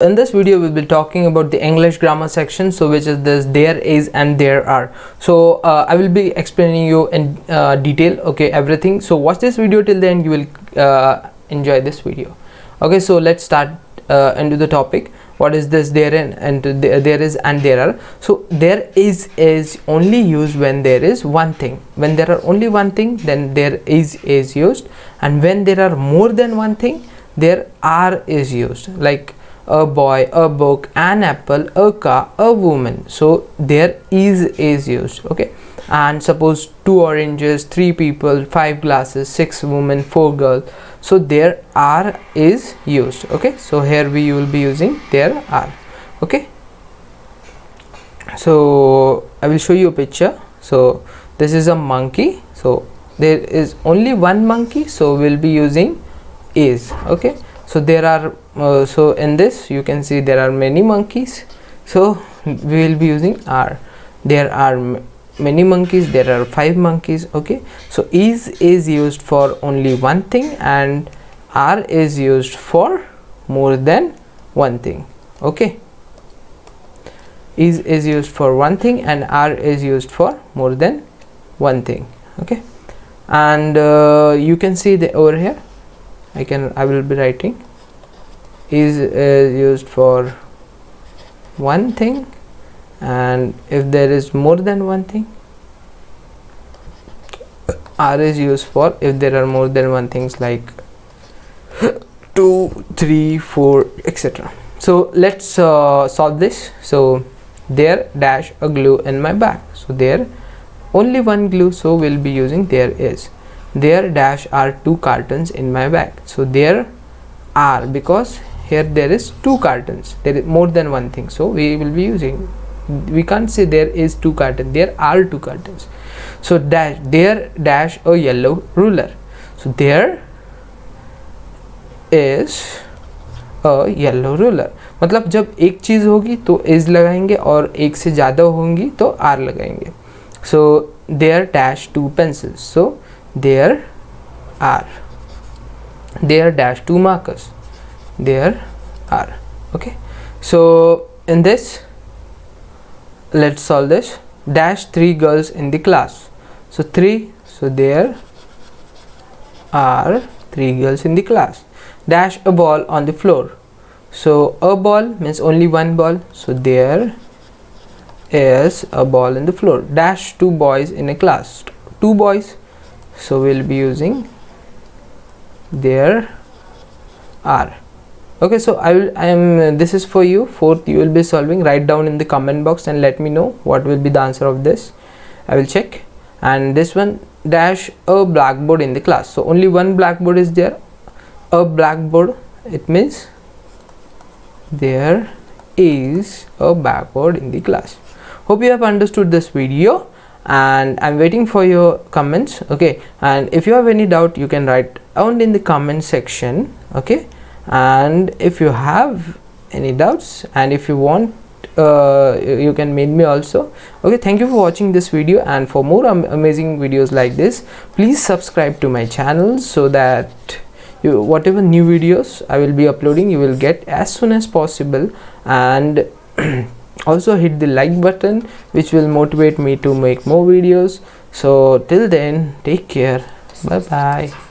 In this video we'll be talking about the English grammar section, so which is this there is and there are. So I will be explaining you in detail, okay, everything. So watch this video till the end, you will enjoy this video. Okay, so let's start into the topic. What is this there and there is and there are? So there is only used when there is one thing. When there are only one thing, then there is used, and when there are more than one thing, there are is used. Like a boy, a book, an apple, a car, a woman. So there is used, okay. And suppose 2 oranges, 3 people, 5 glasses, 6 women, 4 girls. So there are is used, okay. So here we will be using there are, okay. So I will show you a picture. So this is a monkey. So there is only one monkey, so we'll be using is, okay. So there are so in this you can see there are many monkeys, so we will be using are. There are many monkeys, there are 5 monkeys, okay. So is used for only one thing, and are is used for more than one thing, okay. Is used for one thing and are is used for more than one thing, okay. And you can see the over here I will be writing is used for one thing, and if there is more than one thing, are is used for if there are more than one things, like 2, 3, 4, etc. So let's solve this. So there dash a glue in my bag. So there only one glue, so we'll be using there is. There dash are 2 cartons in my bag. So there are, because here there is 2 cartons, there is more than one thing, so we will be using, we can't say there is 2 cartons, there are 2 cartons. So dash there dash a yellow ruler. So there is a yellow ruler. मतलब जब एक चीज होगी तो is लगाएंगे और एक से ज़्यादा होंगी तो are लगाएंगे. So there dash 2 pencils. So there are. There dash 2 markers. There are, okay. So in this, let's solve this. Dash 3 girls in the class. So 3, so there are 3 girls in the class. Dash a ball on the floor. So a ball means only one ball, so there is a ball in the floor. Dash 2 boys in a class. 2 boys, so we'll be using there are, okay. So this is for you. 4th you will be solving. Write down in the comment box and let me know what will be the answer of this. I will check. And this one, dash a blackboard in the class. So only one blackboard is there. A blackboard, it means there is a blackboard in the class. Hope you have understood this video, and I'm waiting for your comments, okay. And if you have any doubt, you can write down in the comment section, okay. And if you have any doubts, and if you want, you can mail me also, okay. Thank you for watching this video, and for more amazing videos like this, please subscribe to my channel, so that whatever new videos I will be uploading, you will get as soon as possible. And also hit the like button, which will motivate me to make more videos. So till then, take care, bye bye.